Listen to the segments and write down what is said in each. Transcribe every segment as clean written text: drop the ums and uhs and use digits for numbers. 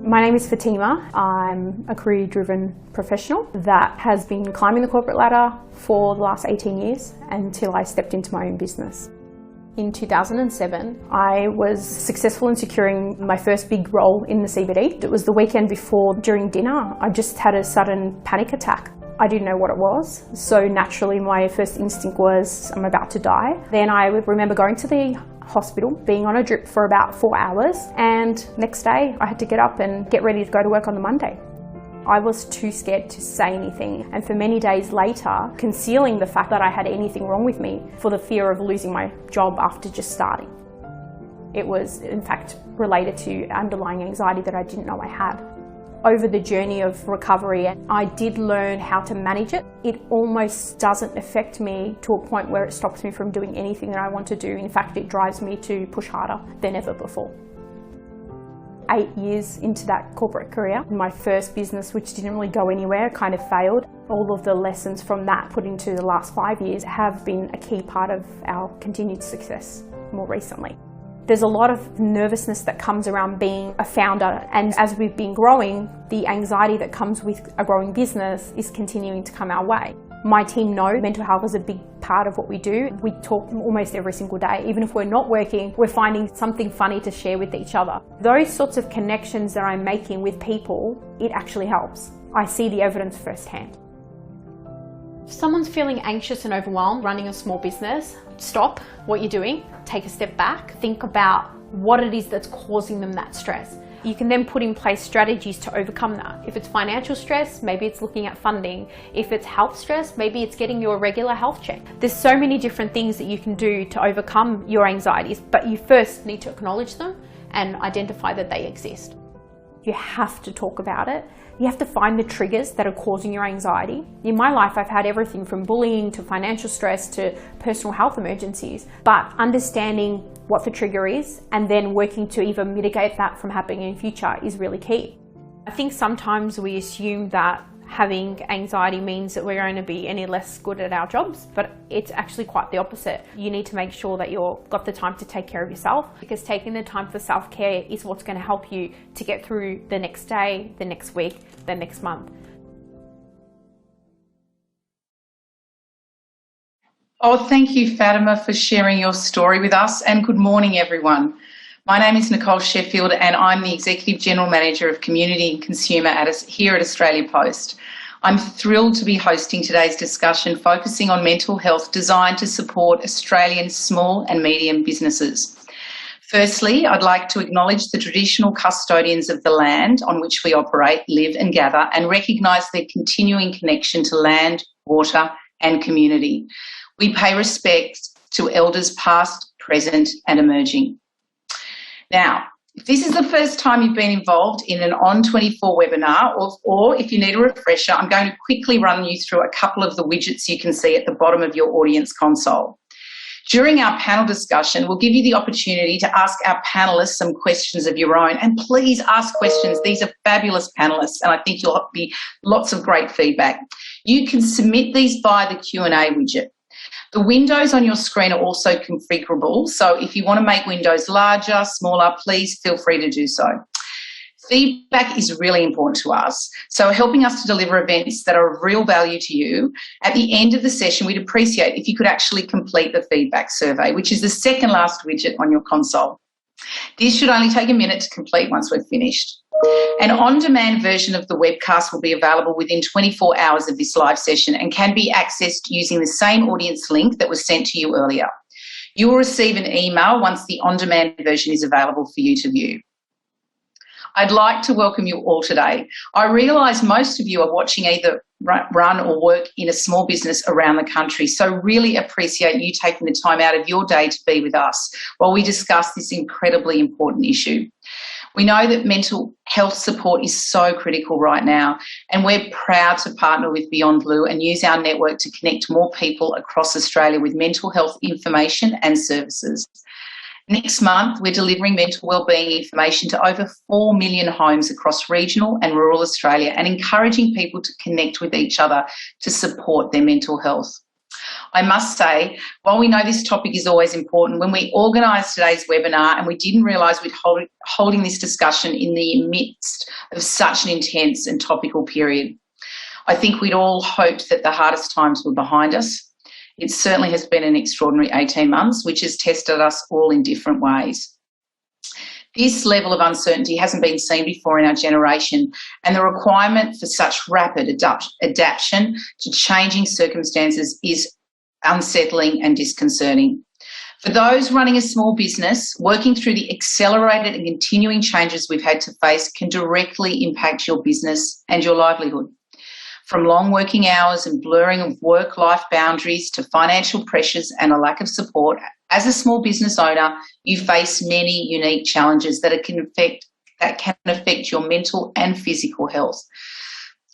My name is Fatima. I'm a career-driven professional that has been climbing the corporate ladder for the last 18 years until I stepped into my own business. In 2007, I was successful in securing my first big role in the CBD. It was the weekend before, during dinner, I just had a sudden panic attack. I didn't know what it was, so naturally my first instinct was, I'm about to die. Then I remember going to the hospital, being on a drip for about 4 hours, and next day I had to get up and get ready to go to work on the Monday. I was too scared to say anything, and for many days later, concealing the fact that I had anything wrong with me for the fear of losing my job after just starting. It was in fact related to underlying anxiety that I didn't know I had. Over the journey of recovery, I did learn how to manage it. It almost doesn't affect me to a point where it stops me from doing anything that I want to do. In fact, it drives me to push harder than ever before. 8 years into that corporate career, my first business, which didn't really go anywhere, kind of failed. All of the lessons from that put into the last 5 years have been a key part of our continued success more recently. There's a lot of nervousness that comes around being a founder, and as we've been growing, the anxiety that comes with a growing business is continuing to come our way. My team know mental health is a big part of what we do. We talk almost every single day. Even if we're not working, we're finding something funny to share with each other. Those sorts of connections that I'm making with people, it actually helps. I see the evidence firsthand. If someone's feeling anxious and overwhelmed running a small business, stop what you're doing, take a step back, think about what it is that's causing them that stress. You can then put in place strategies to overcome that. If it's financial stress, maybe it's looking at funding. If it's health stress, maybe it's getting your regular health check. There's so many different things that you can do to overcome your anxieties, but you first need to acknowledge them and identify that they exist. You have to talk about it. You have to find the triggers that are causing your anxiety. In my life, I've had everything from bullying to financial stress to personal health emergencies, but understanding what the trigger is and then working to either mitigate that from happening in future is really key. I think sometimes we assume that having anxiety means that we're going to be any less good at our jobs, but it's actually quite the opposite. You need to make sure that you've got the time to take care of yourself, because taking the time for self-care is what's going to help you to get through the next day, the next week, the next month. Oh, thank you, Fatima, for sharing your story with us, and good morning, everyone. My name is Nicole Sheffield and I'm the Executive General Manager of Community and Consumer here at Australia Post. I'm thrilled to be hosting today's discussion focusing on mental health designed to support Australian small and medium businesses. Firstly, I'd like to acknowledge the traditional custodians of the land on which we operate, live and gather, and recognise their continuing connection to land, water and community. We pay respect to elders past, present and emerging. Now, if this is the first time you've been involved in an On24 webinar, or if you need a refresher, I'm going to quickly run you through a couple of the widgets you can see at the bottom of your audience console. During our panel discussion, we'll give you the opportunity to ask our panellists some questions of your own, and please ask questions. These are fabulous panellists and I think you'll be lots of great feedback. You can submit these via the Q&A widget. The windows on your screen are also configurable, so if you want to make windows larger, smaller, please feel free to do so. Feedback is really important to us, so helping us to deliver events that are of real value to you. At the end of the session, we'd appreciate if you could actually complete the feedback survey, which is the second last widget on your console. This should only take a minute to complete once we're finished. An on-demand version of the webcast will be available within 24 hours of this live session and can be accessed using the same audience link that was sent to you earlier. You will receive an email once the on-demand version is available for you to view. I'd like to welcome you all today. I realise most of you are watching either run or work in a small business around the country, so really appreciate you taking the time out of your day to be with us while we discuss this incredibly important issue. We know that mental health support is so critical right now, and we're proud to partner with Beyondblue and use our network to connect more people across Australia with mental health information and services. Next month, we're delivering mental wellbeing information to over 4 million homes across regional and rural Australia and encouraging people to connect with each other to support their mental health. I must say, while we know this topic is always important, when we organised today's webinar and we didn't realise we'd holding this discussion in the midst of such an intense and topical period. I think we'd all hoped that the hardest times were behind us. It certainly has been an extraordinary 18 months, which has tested us all in different ways. This level of uncertainty hasn't been seen before in our generation, and the requirement for such rapid adaptation to changing circumstances is unsettling and disconcerting. For those running a small business, working through the accelerated and continuing changes we've had to face can directly impact your business and your livelihood. From long working hours and blurring of work-life boundaries to financial pressures and a lack of support, as a small business owner, you face many unique challenges that can affect your mental and physical health.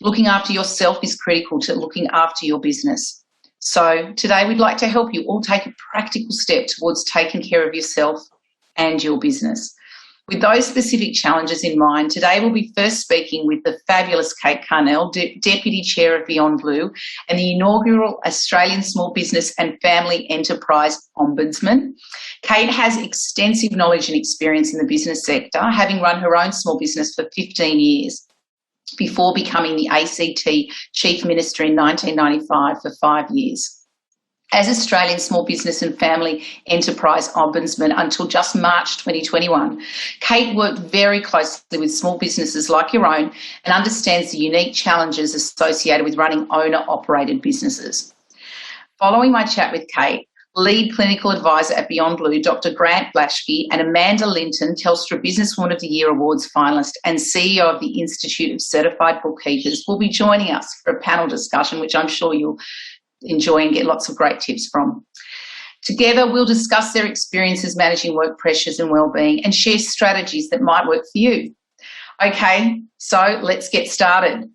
Looking after yourself is critical to looking after your business. So today we'd like to help you all take a practical step towards taking care of yourself and your business. With those specific challenges in mind, today we'll be first speaking with the fabulous Kate Carnell, Deputy Chair of Beyondblue and the inaugural Australian Small Business and Family Enterprise Ombudsman. Kate has extensive knowledge and experience in the business sector, having run her own small business for 15 years before becoming the ACT Chief Minister in 1995 for 5 years. As Australian Small Business and Family Enterprise Ombudsman until just March 2021, Kate worked very closely with small businesses like your own and understands the unique challenges associated with running owner-operated businesses. Following my chat with Kate, Lead Clinical Advisor at Beyondblue, Dr. Grant Blashki, and Amanda Linton, Telstra Businesswoman of the Year Awards finalist and CEO of the Institute of Certified Bookkeepers, will be joining us for a panel discussion, which I'm sure you'll enjoy and get lots of great tips from. Together, we'll discuss their experiences managing work pressures and wellbeing and share strategies that might work for you. Okay, so let's get started.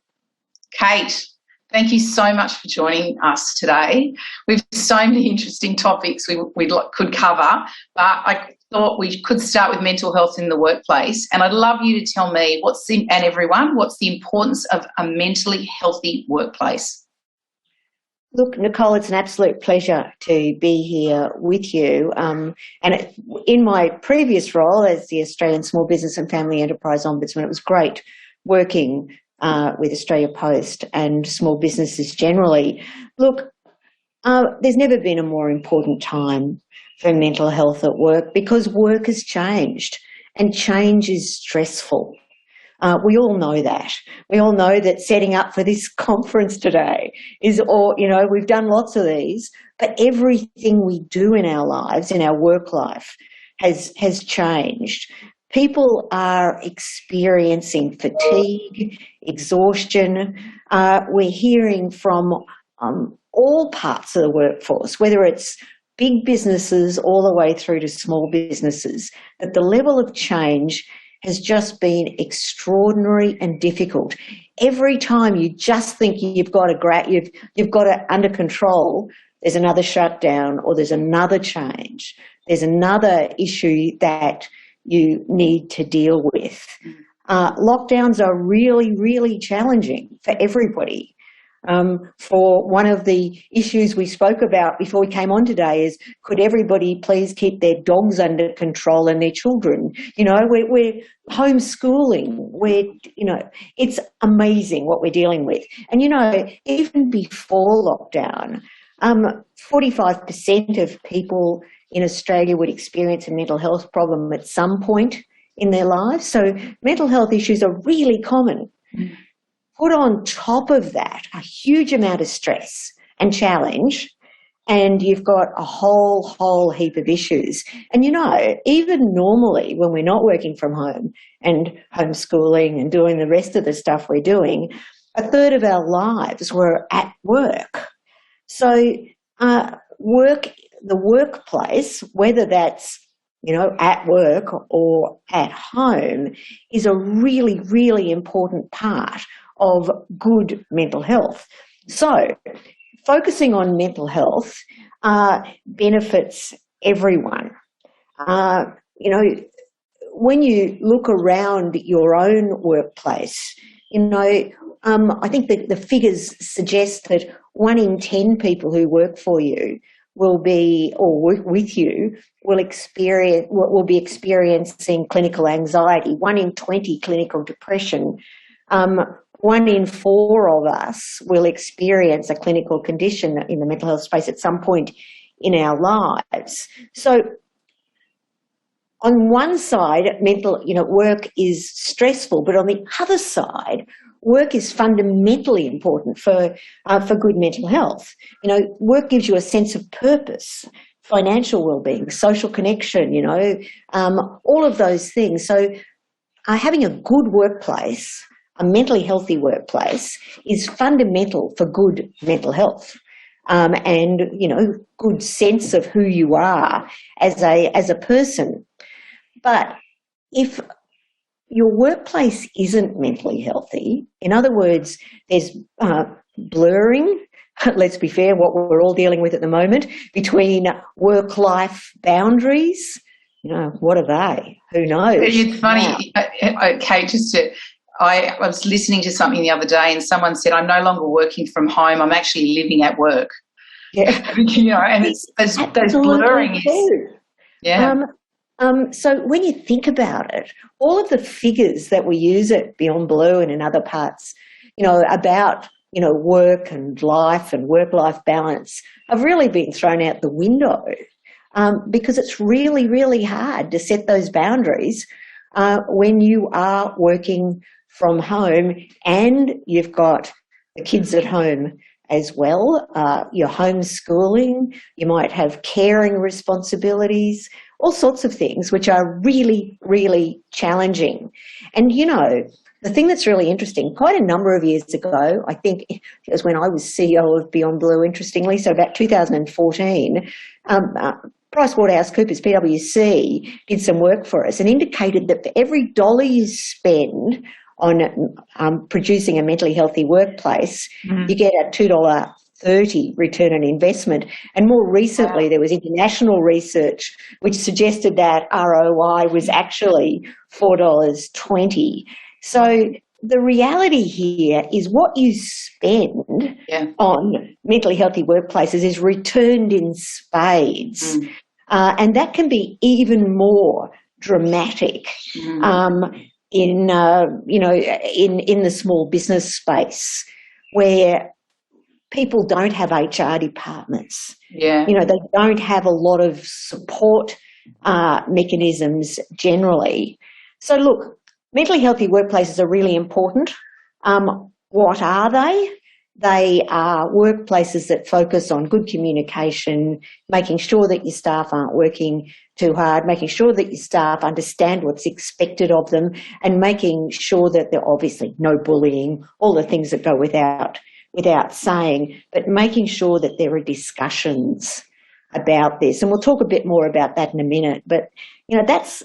Kate, thank you so much for joining us today. We've so many interesting topics we could cover, but I thought we could start with mental health in the workplace. And I'd love you to tell me what's the importance of a mentally healthy workplace? Look, Nicole, it's an absolute pleasure to be here with you. In my previous role as the Australian Small Business and Family Enterprise Ombudsman, it was great working with Australia Post and small businesses generally. Look, there's never been a more important time for mental health at work because work has changed and change is stressful. We all know that. We all know that setting up for this conference today we've done lots of these, but everything we do in our lives, in our work life, has changed. People are experiencing fatigue, exhaustion. We're hearing from all parts of the workforce, whether it's big businesses all the way through to small businesses, that the level of change has just been extraordinary and difficult. Every time you just think you've got it under control, there's another shutdown or there's another change. There's another issue that you need to deal with. Lockdowns are really, really challenging for everybody. For one of the issues we spoke about before we came on today is, could everybody please keep their dogs under control and their children? We're homeschooling. It's amazing what we're dealing with. And, even before lockdown, 45% of people in Australia would experience a mental health problem at some point in their lives. So mental health issues are really common. Put on top of that a huge amount of stress and challenge, and you've got a whole heap of issues. And, even normally when we're not working from home and homeschooling and doing the rest of the stuff we're doing, a third of our lives were at work. So the workplace, whether that's at work or at home, is a really, really important part of good mental health. So focusing on mental health benefits everyone. When you look around your own workplace, I think that the figures suggest that 1 in 10 people who work for you will be, or work with you, will be experiencing clinical anxiety. 1 in 20 clinical depression. 1 in 4 of us will experience a clinical condition in the mental health space at some point in our lives. So on one side, work is stressful, but on the other side, work is fundamentally important for good mental health. Work gives you a sense of purpose, financial well-being, social connection, all of those things. So having a good workplace, a mentally healthy workplace, is fundamental for good mental health. And good sense of who you are as a person. But if your workplace isn't mentally healthy, in other words, there's blurring, let's be fair, what we're all dealing with at the moment, between work-life boundaries. What are they? Who knows? It's funny, Kate, I was listening to something the other day and someone said, I'm no longer working from home, I'm actually living at work. Yeah. And it's those blurring is, yeah. So when you think about it, all of the figures that we use at Beyondblue and in other parts, about, work and life and work-life balance have really been thrown out the window because it's really, really hard to set those boundaries when you are working from home and you've got the kids at home as well. You're homeschooling, you might have caring responsibilities, all sorts of things which are really, really challenging. And, the thing that's really interesting, quite a number of years ago, I think it was when I was CEO of Beyondblue, interestingly, so about 2014, PricewaterhouseCoopers, PwC, did some work for us and indicated that for every dollar you spend on producing a mentally healthy workplace, you get a $2.30 return on investment. And more recently, there was international research which suggested that ROI was actually $4.20. So the reality here is what you spend on mentally healthy workplaces is returned in spades. And that can be even more dramatic in the small business space where people don't have HR departments. Yeah. They don't have a lot of support mechanisms generally. So look, mentally healthy workplaces are really important. What are they? They are workplaces that focus on good communication, making sure that your staff aren't working too hard, making sure that your staff understand what's expected of them, and making sure that there are obviously no bullying, all the things that go without saying, but making sure that there are discussions about this. And we'll talk a bit more about that in a minute. But, that's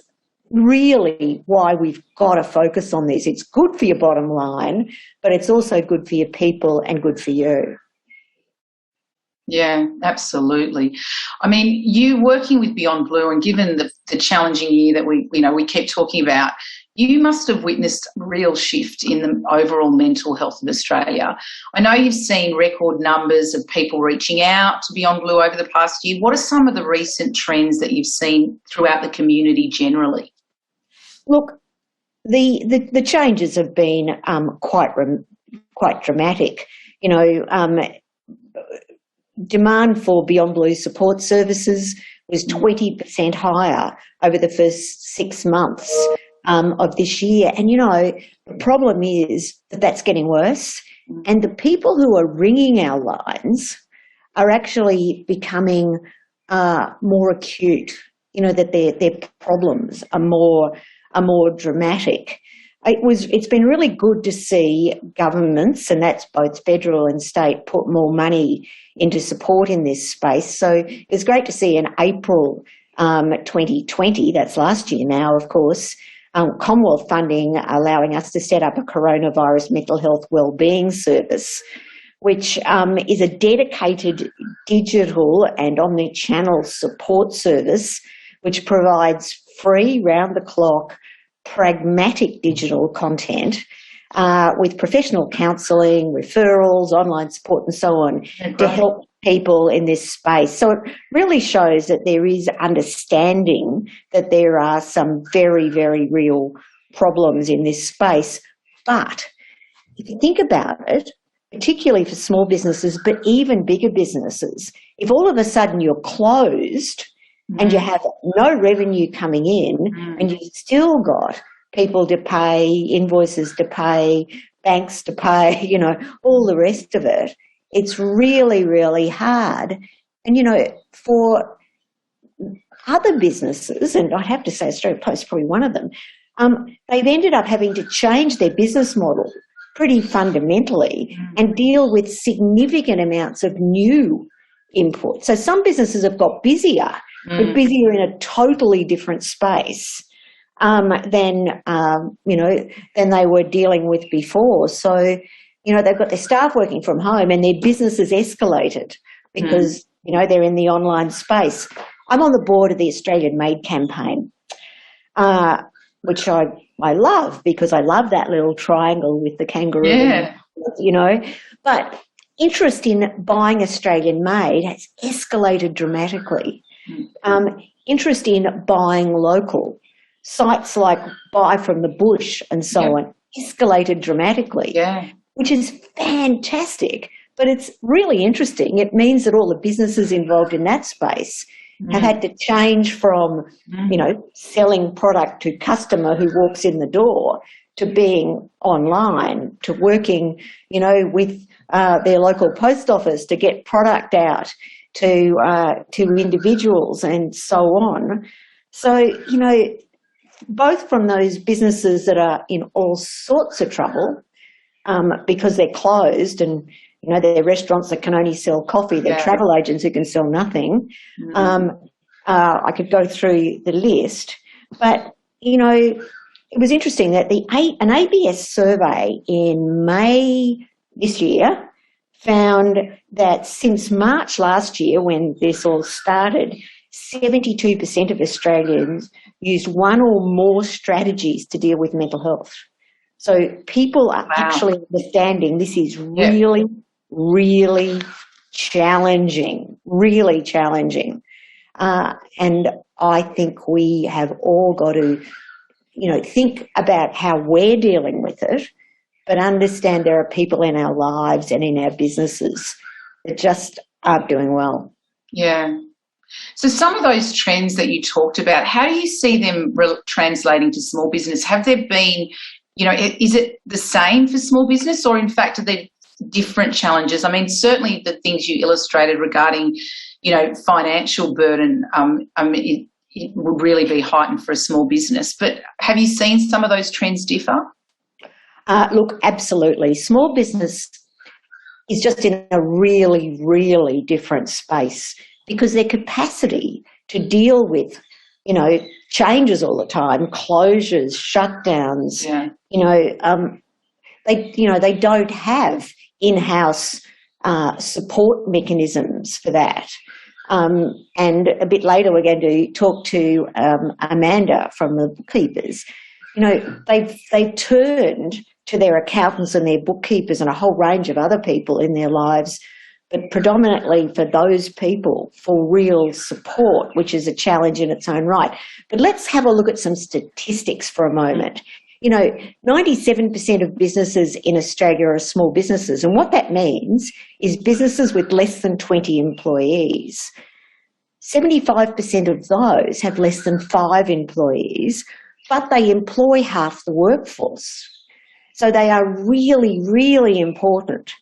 really why we've got to focus on this. It's good for your bottom line, but it's also good for your people and good for you. Yeah, absolutely. I mean, you working with Beyondblue and given the challenging year that we keep talking about, you must have witnessed a real shift in the overall mental health of Australia. I know you've seen record numbers of people reaching out to Beyondblue over the past year. What are some of the recent trends that you've seen throughout the community generally? Look, the changes have been quite dramatic. Demand for Beyondblue support services was 20% higher over the first 6 months of this year. And, the problem is that that's getting worse. And the people who are ringing our lines are actually becoming more acute, that their problems are more dramatic. It's been really good to see governments, and that's both federal and state, put more money into support in this space. So it's great to see in April 2020, that's last year now, of course, Commonwealth funding allowing us to set up a coronavirus mental health wellbeing service, which is a dedicated digital and omni-channel support service which provides free, round-the-clock, pragmatic digital content with professional counselling, referrals, online support and so on to help people in this space. So it really shows that there is understanding that there are some very, very real problems in this space. But if you think about it, particularly for small businesses, but even bigger businesses, if all of a sudden you're closed and you have no revenue coming in and you've still got people to pay, invoices to pay, banks to pay, you know, all the rest of it, it's really, really hard. And, you know, for other businesses, and I'd have to say Australia Post is probably one of them, they've ended up having to change their business model pretty fundamentally and deal with significant amounts of new input. So some businesses have got busier, but busier in a totally different space than they were dealing with before. So, you know, they've got their staff working from home and their business has escalated because, you know, they're in the online space. I'm on the board of the Australian Made campaign, which I love because I love that little triangle with the kangaroo, you know. But interest in buying Australian made has escalated dramatically. Interest in buying local, sites like Buy from the Bush and so on, escalated dramatically, which is fantastic. But it's really interesting. It means that all the businesses involved in that space have had to change from, you know, selling product to customer who walks in the door to being online, to working, you know, with their local post office to get product out to individuals and so on. So, you know, both from those businesses that are in all sorts of trouble because they're closed and, you know, they're restaurants that can only sell coffee, they're travel agents who can sell nothing. I could go through the list. But, you know, it was interesting that an ABS survey in May this year found that since March last year, when this all started, 72% of Australians used one or more strategies to deal with mental health. So people are actually understanding this is really, really challenging, really challenging. And I think we have all got to, you know, think about how we're dealing with it, but understand there are people in our lives and in our businesses that just aren't doing well. Yeah. So some of those trends that you talked about, how do you see them translating to small business? Have there been, you know, is it the same for small business or in fact are there different challenges? I mean, certainly the things you illustrated regarding, you know, financial burden, it would really be heightened for a small business. But have you seen some of those trends differ? Look, absolutely. Small business is just in a really, really different space because their capacity to deal with, you know, changes all the time, closures, shutdowns, they don't have in-house support mechanisms for that. And a bit later we're going to talk to Amanda from the bookkeepers. You know, they've turned to their accountants and their bookkeepers and a whole range of other people in their lives, but predominantly for those people for real support, which is a challenge in its own right. But let's have a look at some statistics for a moment. You know, 97% of businesses in Australia are small businesses, and what that means is businesses with less than 20 employees. 75% of those have less than 5 employees, but they employ half the workforce. So they are really, really important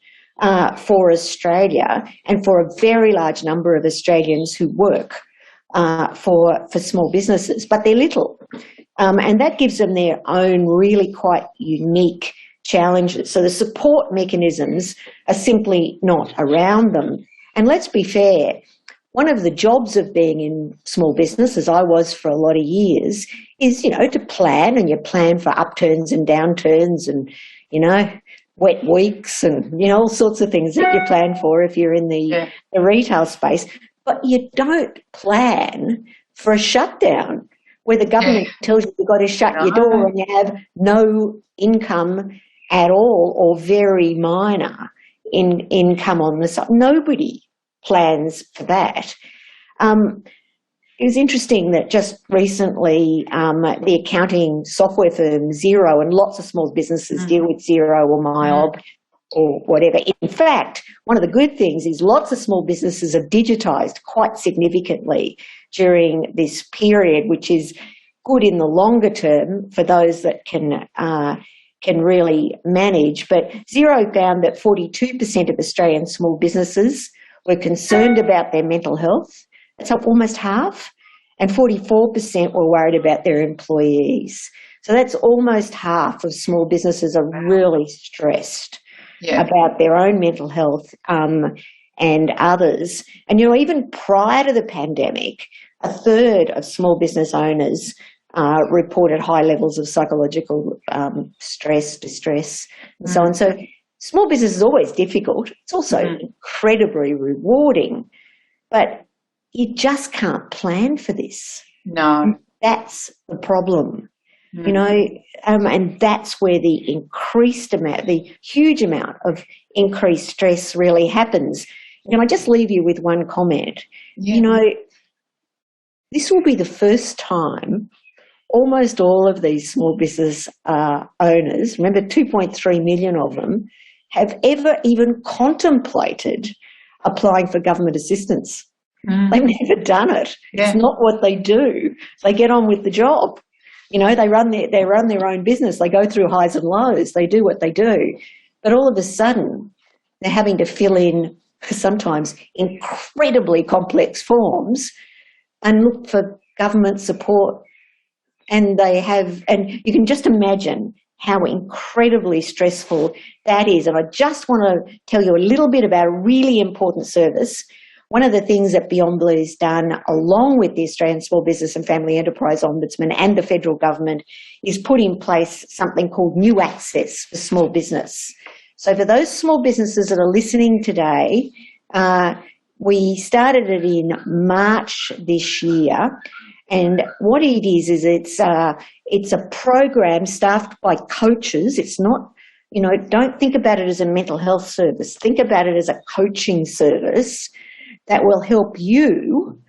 for Australia and for a very large number of Australians who work for small businesses, but they're little. And that gives them their own really quite unique challenges. So the support mechanisms are simply not around them. And let's be fair, one of the jobs of being in small business, as I was for a lot of years, is, you know, to plan, and you plan for upturns and downturns and, you know, wet weeks and, you know, all sorts of things that you plan for if you're in the retail space. But you don't plan for a shutdown where the government tells you you've got to shut your door and you have no income at all or very minor in income on the side. Nobody plans for that. It was interesting that just recently the accounting software firm Xero, and lots of small businesses deal with Xero or MyOb or whatever. In fact, one of the good things is lots of small businesses have digitised quite significantly during this period, which is good in the longer term for those that can really manage. But Xero found that 42% of Australian small businesses were concerned about their mental health. That's up almost half. And 44% were worried about their employees. So that's almost half of small businesses are really stressed about their own mental health and others. And, even prior to the pandemic, a third of small business owners reported high levels of psychological stress, distress, and so on. So small business is always difficult. It's also incredibly rewarding, but you just can't plan for this. No. That's the problem, and that's where the huge amount of increased stress really happens. Can I just leave you with one comment? Yeah. This will be the first time almost all of these small business owners, remember 2.3 million of them, have ever even contemplated applying for government assistance. They've never done it. Yeah. It's not what they do. They get on with the job. They run their own business. They go through highs and lows. They do what they do. But all of a sudden, they're having to fill in sometimes incredibly complex forms and look for government support. And you can just imagine how incredibly stressful that is. And I just want to tell you a little bit about a really important service. One of the things that Beyondblue has done, along with the Australian Small Business and Family Enterprise Ombudsman and the federal government, is put in place something called New Access for small business. So for those small businesses that are listening today, we started it in March this year. And what it is it's a program staffed by coaches. It's not, don't think about it as a mental health service. Think about it as a coaching service that will help you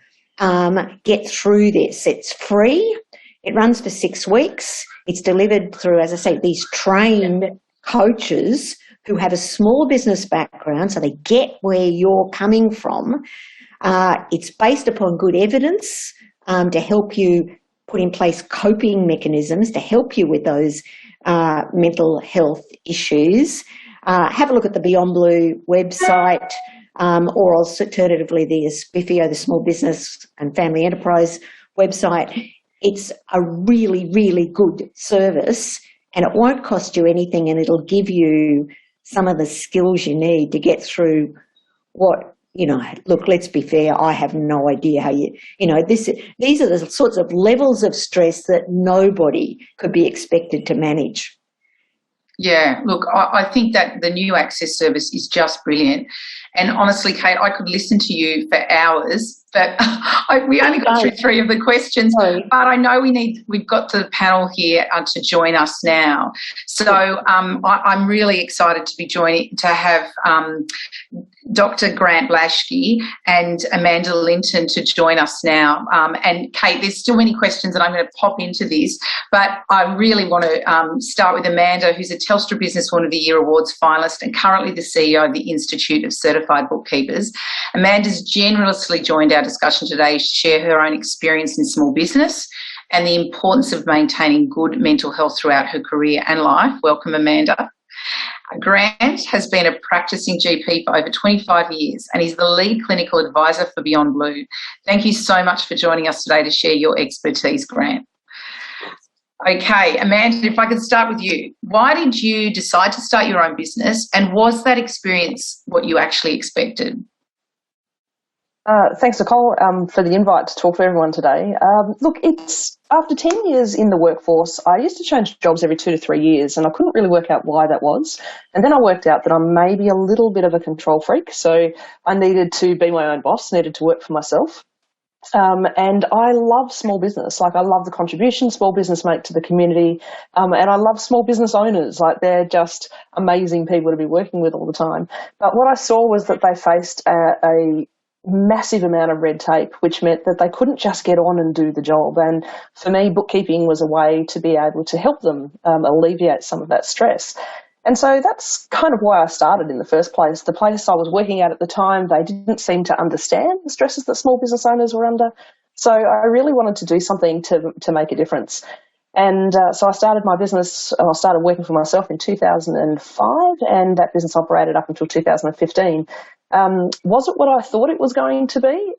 get through this. It's free. It runs for 6 weeks. It's delivered through, as I say, these trained coaches who have a small business background, so they get where you're coming from. It's based upon good evidence to help you put in place coping mechanisms to help you with those mental health issues. Have a look at the Beyondblue website. Or alternatively the SPIFIO, the Small Business and Family Enterprise website. It's a really, really good service, and it won't cost you anything, and it'll give you some of the skills you need to get through what, look, let's be fair, I have no idea how these are the sorts of levels of stress that nobody could be expected to manage. Yeah, look, I think that the New Access service is just brilliant. And honestly, Kate, I could listen to you for hours, but we only got through 3 of the questions. But I know we've got the panel here to join us now. So I'm really excited to have Dr. Grant Blashki and Amanda Linton to join us now. And Kate, there's still many questions and I'm going to pop into this, but I really want to start with Amanda, who's a Telstra Businesswoman of the Year Awards finalist and currently the CEO of the Institute of Certified Bookkeepers. Amanda's generously joined our discussion today to share her own experience in small business and the importance of maintaining good mental health throughout her career and life. Welcome, Amanda. Grant has been a practicing GP for over 25 years and is the lead clinical advisor for Beyondblue. Thank you so much for joining us today to share your expertise, Grant. Okay, Amanda, if I could start with you. Why did you decide to start your own business, and was that experience what you actually expected? Thanks, Nicole, for the invite to talk to everyone today. Look, it's after 10 years in the workforce, I used to change jobs every 2 to 3 years, and I couldn't really work out why that was. And then I worked out that I'm maybe a little bit of a control freak, so I needed to be my own boss, needed to work for myself. And I love small business. Like, I love the contribution small business make to the community. And I love small business owners. Like, they're just amazing people to be working with all the time. But what I saw was that they faced a massive amount of red tape, which meant that they couldn't just get on and do the job. And for me, bookkeeping was a way to be able to help them alleviate some of that stress. And so that's kind of why I started in the first place. The place I was working at the time, they didn't seem to understand the stresses that small business owners were under. So I really wanted to do something to make a difference. And so I started my business, I started working for myself in 2005, and that business operated up until 2015. Was it what I thought it was going to be?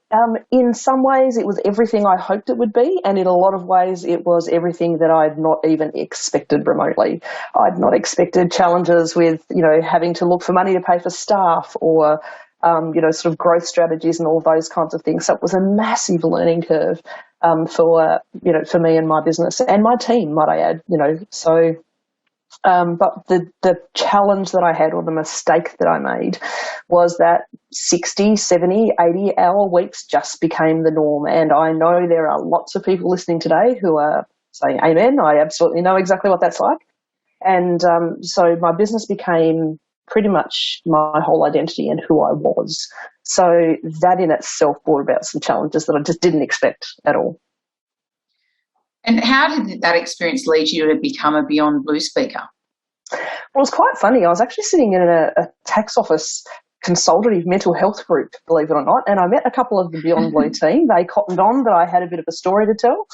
In some ways, it was everything I hoped it would be, and in a lot of ways, it was everything that I'd not even expected remotely. I'd not expected challenges with, having to look for money to pay for staff, or sort of growth strategies and all those kinds of things. So it was a massive learning curve for me and my business and my team, might I add. But the challenge that I had, or the mistake that I made, was that 60, 70, 80-hour weeks just became the norm. And I know there are lots of people listening today who are saying amen. I absolutely know exactly what that's like. And so my business became pretty much my whole identity and who I was. So that in itself brought about some challenges that I just didn't expect at all. And how did that experience lead you to become a Beyondblue speaker? Well, it was quite funny. I was actually sitting in a tax office consultative mental health group, believe it or not, and I met a couple of the Beyondblue team. They cottoned on that I had a bit of a story to tell,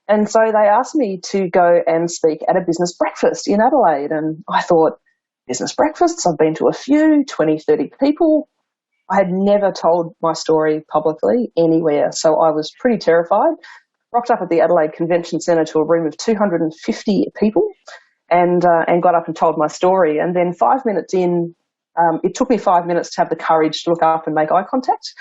and so they asked me to go and speak at a business breakfast in Adelaide. And I thought, business breakfasts? I've been to a few, 20, 30 people. I had never told my story publicly anywhere, so I was pretty terrified. Rocked up at the Adelaide Convention Centre to a room of 250 people and got up and told my story. And then 5 minutes in, it took me 5 minutes to have the courage to look up and make eye contact.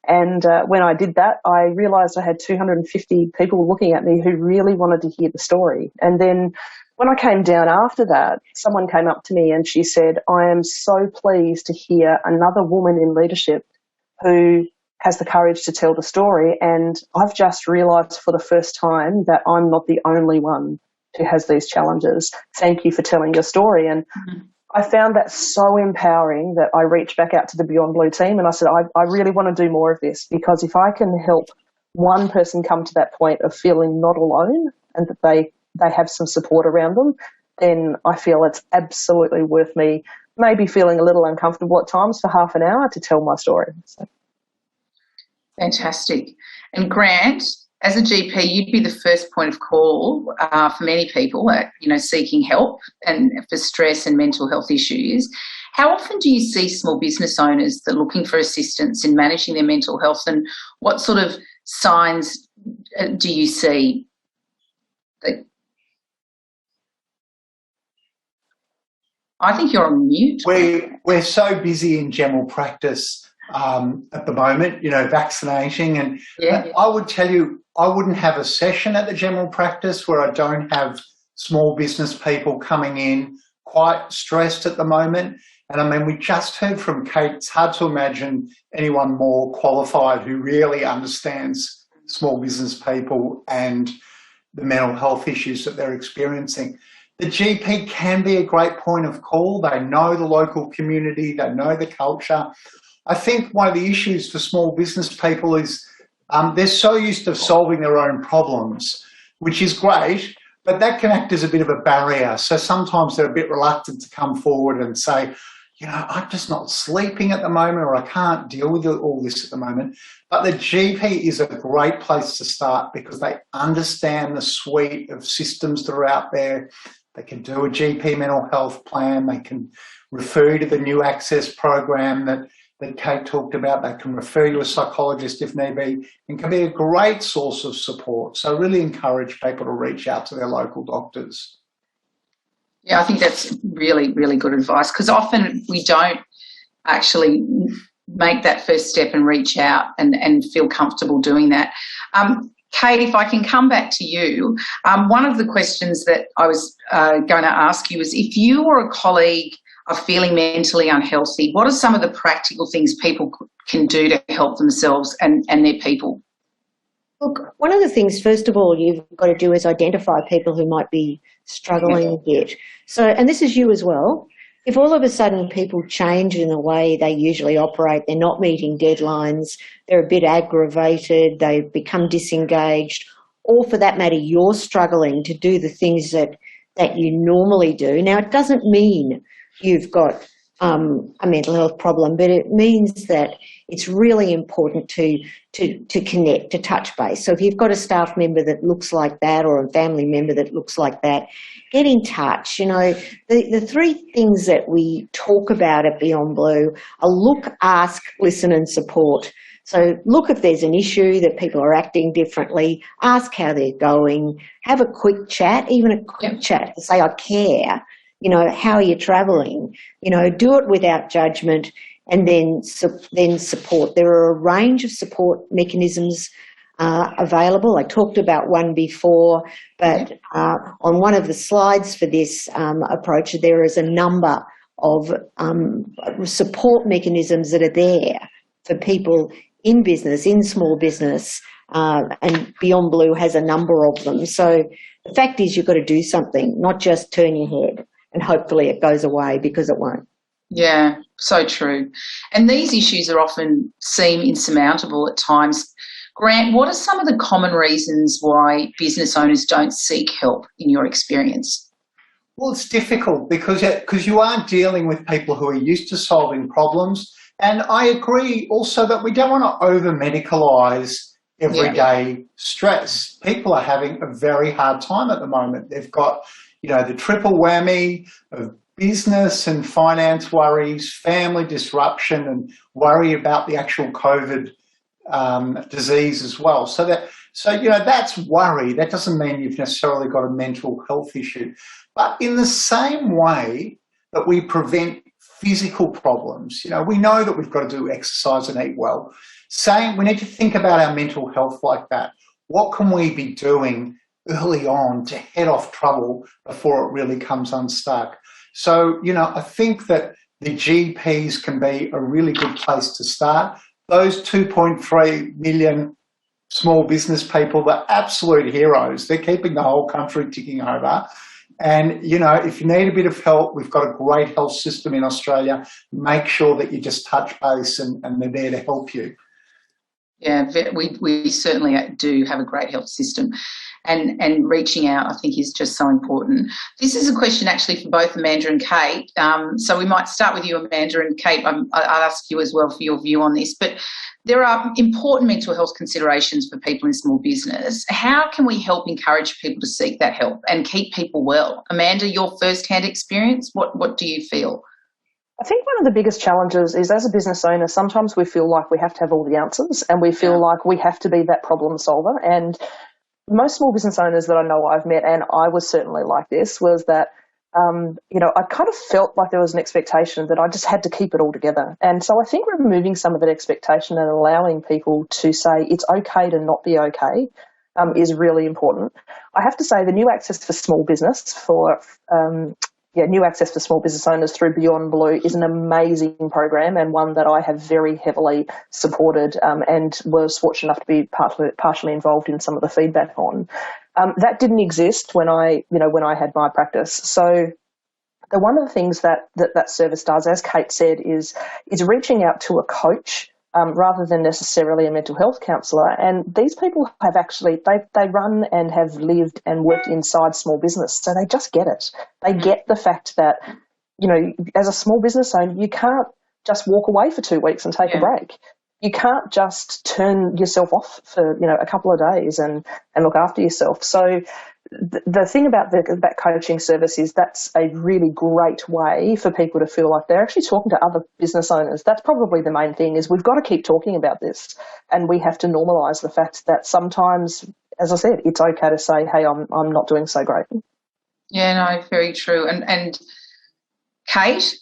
And when I did that, I realised I had 250 people looking at me who really wanted to hear the story. And then when I came down after that, someone came up to me and she said, I am so pleased to hear another woman in leadership who has the courage to tell the story, and I've just realised for the first time that I'm not the only one who has these challenges. Thank you for telling your story. And I found that so empowering that I reached back out to the Beyondblue team and I said, I really want to do more of this, because if I can help one person come to that point of feeling not alone and that they have some support around them, then I feel it's absolutely worth me maybe feeling a little uncomfortable at times for half an hour to tell my story. So. Fantastic. And Grant, as a GP, you'd be the first point of call for many people, seeking help and for stress and mental health issues. How often do you see small business owners that are looking for assistance in managing their mental health, and what sort of signs do you see? I think you're on mute. We're so busy in general practice at the moment, vaccinating. And I would tell you, I wouldn't have a session at the general practice where I don't have small business people coming in quite stressed at the moment. And I mean, we just heard from Kate, it's hard to imagine anyone more qualified who really understands small business people and the mental health issues that they're experiencing. The GP can be a great point of call. They know the local community, they know the culture. I think one of the issues for small business people is they're so used to solving their own problems, which is great, but that can act as a bit of a barrier. So sometimes they're a bit reluctant to come forward and say, I'm just not sleeping at the moment, or I can't deal with all this at the moment. But the GP is a great place to start because they understand the suite of systems that are out there. They can do a GP mental health plan. They can refer to the new access program that Kate talked about. They can refer you to a psychologist if need be, and can be a great source of support. So I really encourage people to reach out to their local doctors. Yeah, I think that's really, really good advice, because often we don't actually make that first step and reach out and feel comfortable doing that. Kate, if I can come back to you, one of the questions that I was going to ask you is, if you or a colleague are feeling mentally unhealthy, what are some of the practical things people can do to help themselves and their people? Look, one of the things, first of all, you've got to do is identify people who might be struggling a bit. So, and this is you as well. If all of a sudden people change in the way they usually operate, they're not meeting deadlines, they're a bit aggravated, they become disengaged, or for that matter, you're struggling to do the things that you normally do. Now, it doesn't mean you've got a mental health problem, but it means that it's really important to connect, to touch base. So if you've got a staff member that looks like that or a family member that looks like that, get in touch. You know, the three things that we talk about at Beyondblue are look, ask, listen and support. So look if there's an issue that people are acting differently, ask how they're going, have a quick chat, even a quick chat to say, I care, you know, how are you travelling? You know, do it without judgment and then support. There are a range of support mechanisms available. I talked about one before, but on one of the slides for this approach, there is a number of support mechanisms that are there for people in business, in small business, and Beyondblue has a number of them. So the fact is you've got to do something, not just turn your head and hopefully it goes away, because it won't. Yeah, so true. And these issues are often seem insurmountable at times. Grant, what are some of the common reasons why business owners don't seek help in your experience? Well, it's difficult because you are dealing with people who are used to solving problems. And I agree also that we don't want to over-medicalise everyday stress. People are having a very hard time at the moment. They've got, you know, the triple whammy of business and finance worries, family disruption, and worry about the actual COVID disease as well. So you know, that's worry. That doesn't mean you've necessarily got a mental health issue. But in the same way that we prevent physical problems, you know, we know that we've got to do exercise and eat well. We need to think about our mental health like that. What can we be doing early on to head off trouble before it really comes unstuck? So, you know, I think that the GPs can be a really good place to start. Those 2.3 million small business people, they're absolute heroes. They're keeping the whole country ticking over. And, you know, if you need a bit of help, we've got a great health system in Australia. Make sure that you just touch base and they're there to help you. Yeah, we certainly do have a great health system. And reaching out, I think, is just so important. This is a question actually for both Amanda and Kate. So we might start with you, Amanda, and Kate, I'll ask you as well for your view on this. But there are important mental health considerations for people in small business. How can we help encourage people to seek that help and keep people well? Amanda, your first-hand experience, what do you feel? I think one of the biggest challenges is, as a business owner, sometimes we feel like we have to have all the answers and we feel like we have to be that problem solver. And most small business owners that I know I've met, and I was certainly like this, was that, you know, I kind of felt like there was an expectation that I just had to keep it all together. And so I think removing some of that expectation and allowing people to say it's okay to not be okay is really important. I have to say the new access for small business new access for small business owners through Beyondblue is an amazing program, and one that I have very heavily supported and was fortunate enough to be partially involved in some of the feedback on. That didn't exist when I had my practice. So one of the things that service does, as Kate said, is reaching out to a coach rather than necessarily a mental health counsellor. And these people have actually, they run and have lived and worked inside small business, so they just get it. They get the fact that, you know, as a small business owner, you can't just walk away for 2 weeks and take a break. You can't just turn yourself off for, you know, a couple of days and look after yourself. So the thing about that coaching service is that's a really great way for people to feel like they're actually talking to other business owners. That's probably the main thing, is we've got to keep talking about this, and we have to normalise the fact that sometimes, as I said, it's okay to say, hey, I'm not doing so great. Yeah, no, very true. And Kate?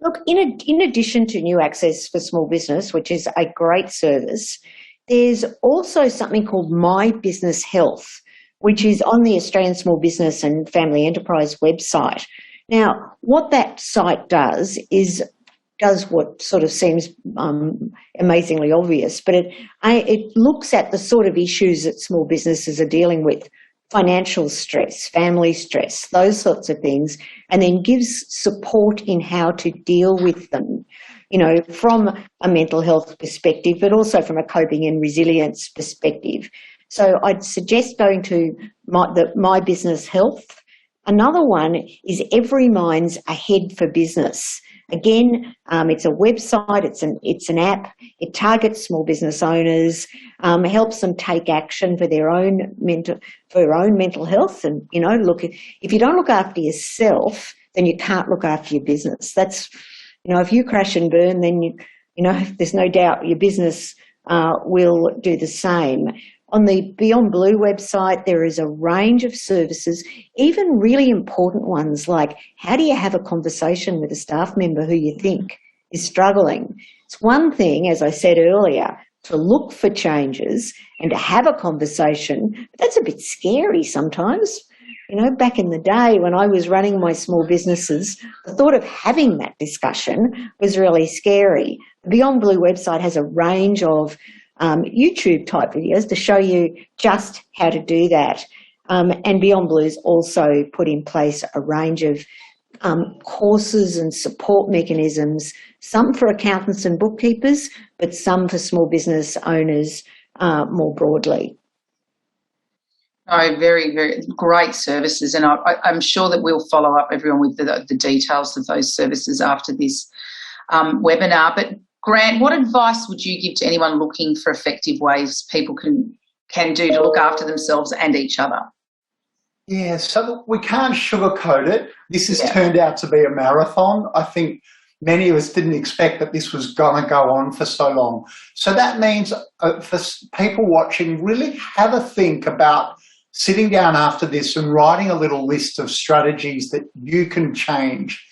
Look, in addition to new access for small business, which is a great service, there's also something called My Business Health, which is on the Australian Small Business and Family Enterprise website. Now, what that site does is does what sort of seems amazingly obvious, but it looks at the sort of issues that small businesses are dealing with, financial stress, family stress, those sorts of things, and then gives support in how to deal with them, you know, from a mental health perspective, but also from a coping and resilience perspective. So I'd suggest going to My Business Health. Another one is Every Mind's Ahead for Business. Again, it's a website, it's an app, it targets small business owners, helps them take action for their own mental health. And, you know, look, if you don't look after yourself, then you can't look after your business. That's, you know, if you crash and burn, then, you know, there's no doubt your business will do the same. On the Beyondblue website, there is a range of services, even really important ones like how do you have a conversation with a staff member who you think is struggling? It's one thing, as I said earlier, to look for changes and to have a conversation, but that's a bit scary sometimes. You know, back in the day when I was running my small businesses, the thought of having that discussion was really scary. The Beyondblue website has a range of YouTube type videos to show you just how to do that. And Beyondblue's also put in place a range of courses and support mechanisms, some for accountants and bookkeepers, but some for small business owners more broadly. Oh, very, very great services. And I'm sure that we'll follow up everyone with the details of those services after this webinar. But Grant, what advice would you give to anyone looking for effective ways people can do to look after themselves and each other? Yeah, so we can't sugarcoat it. This has turned out to be a marathon. I think many of us didn't expect that this was going to go on for so long. So that means for people watching, really have a think about sitting down after this and writing a little list of strategies that you can change.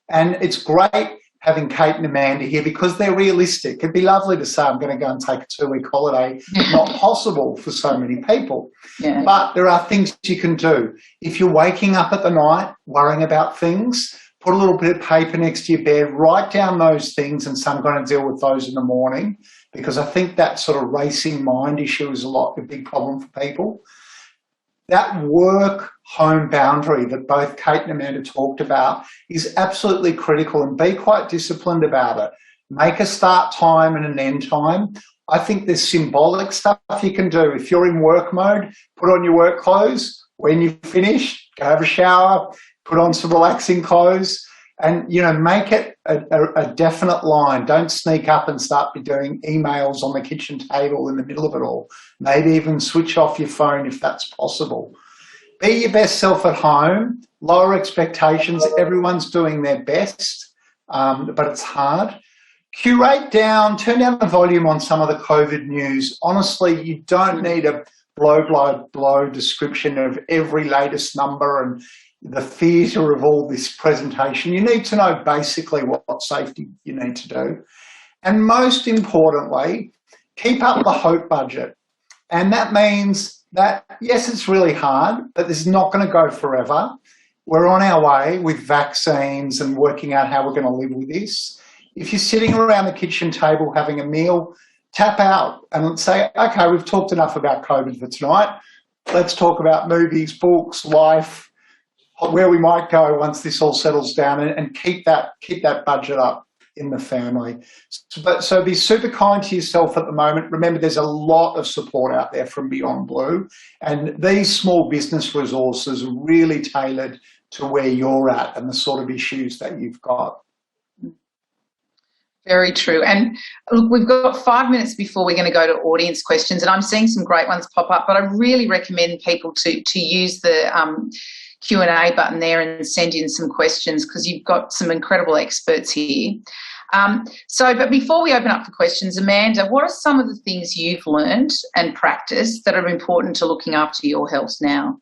And it's great having Kate and Amanda here because they're realistic. It'd be lovely to say I'm going to go and take a 2-week holiday. Not possible for so many people. Yeah. But there are things you can do. If you're waking up at the night worrying about things, put a little bit of paper next to your bed, write down those things and say I'm going to deal with those in the morning, because I think that sort of racing mind issue is a big problem for people. That work-home boundary that both Kate and Amanda talked about is absolutely critical, and be quite disciplined about it. Make a start time and an end time. I think there's symbolic stuff you can do. If you're in work mode, put on your work clothes. When you finish, go have a shower, put on some relaxing clothes, and, you know, make it a definite line. Don't sneak up and start doing emails on the kitchen table in the middle of it all. Maybe even switch off your phone if that's possible. Be your best self at home. Lower expectations. Everyone's doing their best, but it's hard. Curate down, turn down the volume on some of the COVID news. Honestly, you don't need a blow description of every latest number and the theatre of all this presentation. You need to know basically what safety you need to do. And most importantly, keep up the hope budget. And that means that, yes, it's really hard, but this is not going to go forever. We're on our way with vaccines and working out how we're going to live with this. If you're sitting around the kitchen table having a meal, tap out and say, okay, we've talked enough about COVID for tonight. Let's talk about movies, books, life, where we might go once this all settles down, and keep that budget up in the family. So be super kind to yourself at the moment. Remember, there's a lot of support out there from Beyondblue, and these small business resources are really tailored to where you're at and the sort of issues that you've got. Very true. And look, we've got 5 minutes before we're going to go to audience questions, and I'm seeing some great ones pop up, but I really recommend people to use the Q&A button there and send in some questions, because you've got some incredible experts here. But before we open up for questions, Amanda, what are some of the things you've learned and practiced that are important to looking after your health now?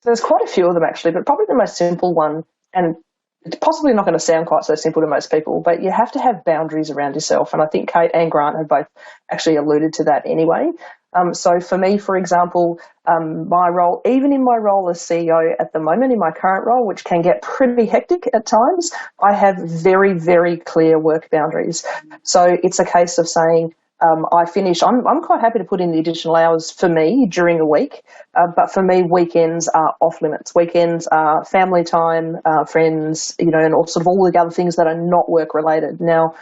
There's quite a few of them actually, but probably the most simple one, and it's possibly not going to sound quite so simple to most people, but you have to have boundaries around yourself. And I think Kate and Grant have both actually alluded to that anyway. So for me, for example, my role, even in my role as CEO at the moment, in my current role, which can get pretty hectic at times, I have very, very clear work boundaries. So it's a case of saying, I finish, I'm quite happy to put in the additional hours for me during a week, but for me, weekends are off limits. Weekends are family time, friends, and all the other things that are not work related. Now,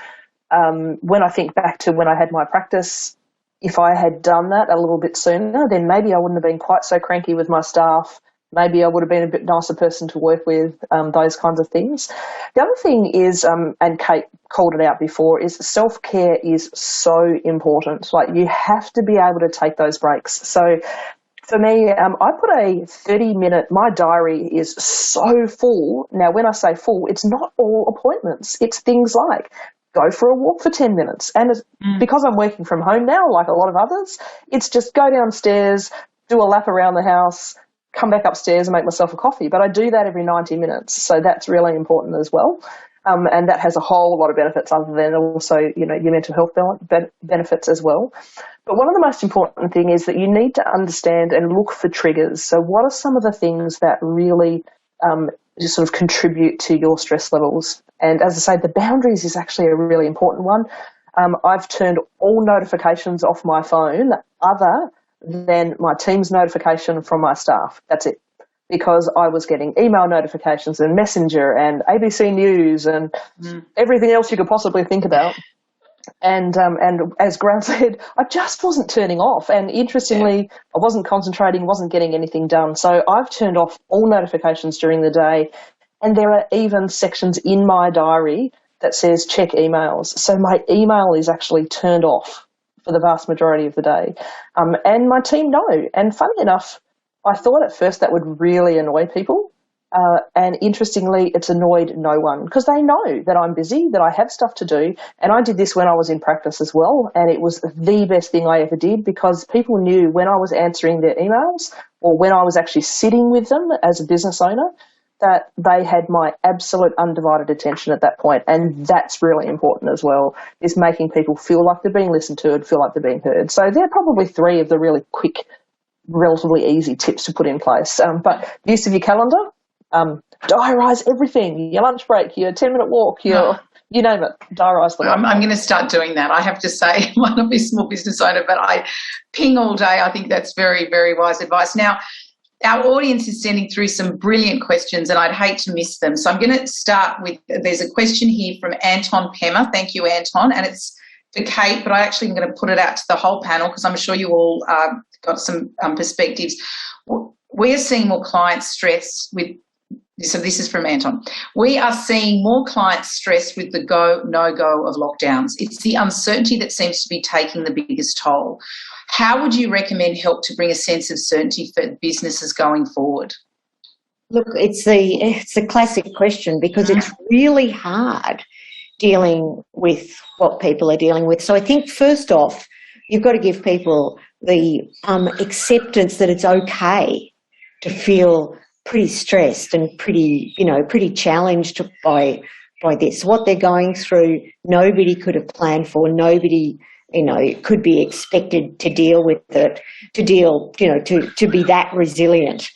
when I think back to when I had my practice, if I had done that a little bit sooner, then maybe I wouldn't have been quite so cranky with my staff. Maybe I would have been a bit nicer person to work with, those kinds of things. The other thing is, and Kate called it out before, is self-care is so important. Like, you have to be able to take those breaks. So for me, I put a 30-minute, my diary is so full. Now, when I say full, it's not all appointments. It's things like go for a walk for 10 minutes. And because I'm working from home now, like a lot of others, it's just go downstairs, do a lap around the house, come back upstairs and make myself a coffee. But I do that every 90 minutes. So that's really important as well. And that has a whole lot of benefits other than also, your mental health benefits as well. But one of the most important thing is that you need to understand and look for triggers. So what are some of the things that really just sort of contribute to your stress levels? And as I say, the boundaries is actually a really important one. I've turned all notifications off my phone other than my Teams notification from my staff. That's it. Because I was getting email notifications and Messenger and ABC News and everything else you could possibly think about. And as Grant said, I just wasn't turning off. And interestingly, I wasn't concentrating, wasn't getting anything done. So I've turned off all notifications during the day. And there are even sections in my diary that says check emails. So my email is actually turned off for the vast majority of the day. And my team know. And funny enough, I thought at first that would really annoy people. And interestingly, it's annoyed no one because they know that I'm busy, that I have stuff to do. And I did this when I was in practice as well. And it was the best thing I ever did because people knew when I was answering their emails or when I was actually sitting with them as a business owner, that they had my absolute undivided attention at that point. And that's really important as well, is making people feel like they're being listened to and feel like they're being heard. So they're probably three of the really quick, relatively easy tips to put in place. But use of your calendar, diarise everything, your lunch break, your 10-minute walk, you name it, diarise them. I'm going to start doing that. I have to say, I might not be a small business owner, but I ping all day. I think that's very, very wise advice. Now, our audience is sending through some brilliant questions and I'd hate to miss them. So I'm going to start with, there's a question here from Anton Pemmer. Thank you, Anton. And it's for Kate, but I actually am going to put it out to the whole panel because I'm sure you all got some perspectives. We're seeing more clients stressed with, so this is from Anton. We are seeing more clients stressed with the go, no-go of lockdowns. It's the uncertainty that seems to be taking the biggest toll. How would you recommend help to bring a sense of certainty for businesses going forward? Look, it's a classic question because it's really hard dealing with what people are dealing with. So I think first off, you've got to give people the acceptance that it's okay to feel pretty stressed and pretty challenged by this. What they're going through, nobody could have planned for. Nobody, could be expected to deal with it, to be that resilient.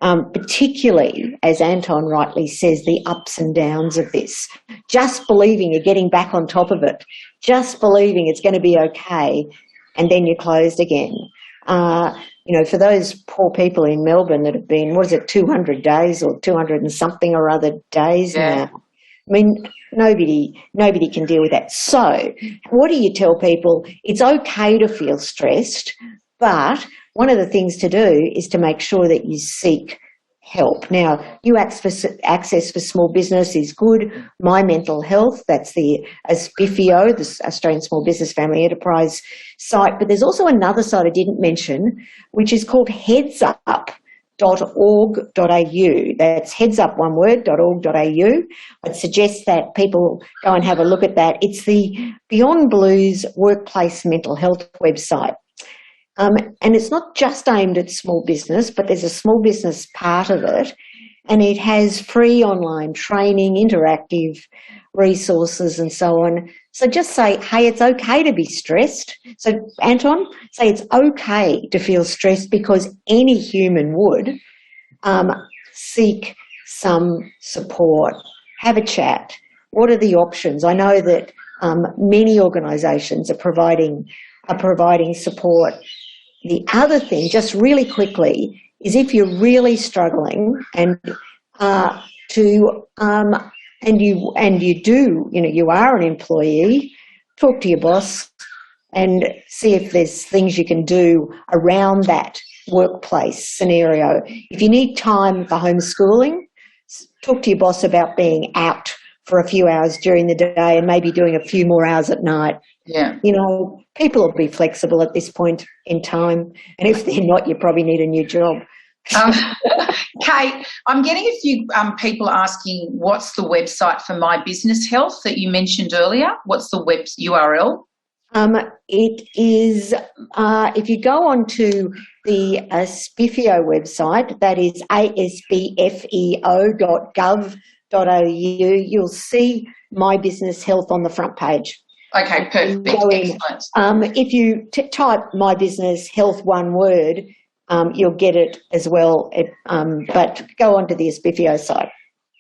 Particularly, as Anton rightly says, the ups and downs of this. Just believing you're getting back on top of it, just believing it's going to be okay, and then you're closed again. For those poor people in Melbourne that have been, 200 days or 200 and something or other days now. I mean, nobody can deal with that. So what do you tell people? It's okay to feel stressed, but one of the things to do is to make sure that you seek help. Now, you access for small business is good. My Mental Health, that's the ASBFEO, the Australian Small Business Family Enterprise site. But there's also another site I didn't mention, which is called headsup.org.au. That's headsup, one word, .org.au. I'd suggest that people go and have a look at that. It's the Beyondblue's workplace mental health website. And it's not just aimed at small business, but there's a small business part of it. and it has free online training, interactive resources and so on. So just say, hey, it's okay to be stressed. So Anton, say it's okay to feel stressed because any human would. Seek some support, have a chat. What are the options? I know that many organisations are providing support. The other thing, just really quickly, is if you're really struggling and you are an employee, talk to your boss and see if there's things you can do around that workplace scenario. If you need time for homeschooling, talk to your boss about being out for a few hours during the day and maybe doing a few more hours at night. Yeah. You know, people will be flexible at this point in time, and if they're not, you probably need a new job. Kate, I'm getting a few people asking what's the website for My Business Health that you mentioned earlier? What's the web URL? It is, if you go onto the Spiffio website, that is asbfeo.gov.au, you'll see My Business Health on the front page. Okay, perfect. Excellent. If you type My Business Health one word, you'll get it as well, but go onto the Spiffio site.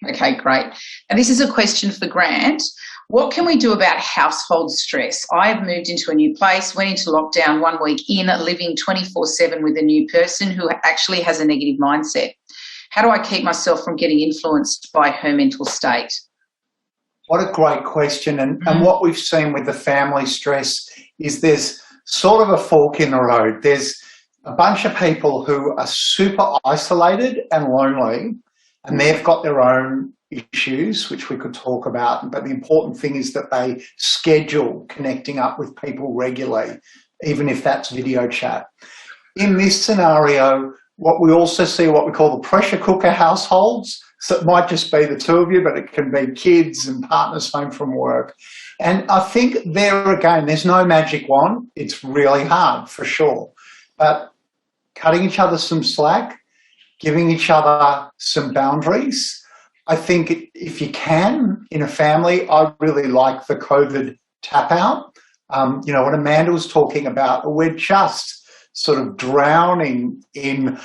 Okay, great. And this is a question for Grant. What can we do about household stress? I have moved into a new place, went into lockdown 1 week in, living 24/7 with a new person who actually has a negative mindset. How do I keep myself from getting influenced by her mental state? What a great question. And what we've seen with the family stress is there's sort of a fork in the road. There's a bunch of people who are super isolated and lonely, and they've got their own issues, which we could talk about. But the important thing is that they schedule connecting up with people regularly, even if that's video chat. In this scenario, what we also see, what we call the pressure cooker households. So it might just be the two of you, but it can be kids and partners home from work. And I think there again, there's no magic wand. It's really hard for sure. But cutting each other some slack, giving each other some boundaries. I think if you can, in a family, I really like the COVID tap out. What Amanda was talking about, we're just sort of drowning in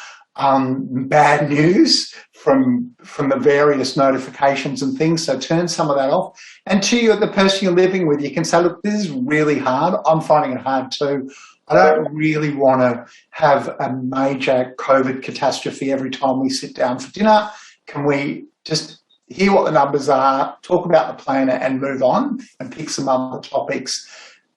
bad news from the various notifications and things. So turn some of that off. And to you, the person you're living with, you can say, look, this is really hard. I'm finding it hard too. I don't really want to have a major COVID catastrophe every time we sit down for dinner. Can we just hear what the numbers are, talk about the planner and move on and pick some other topics?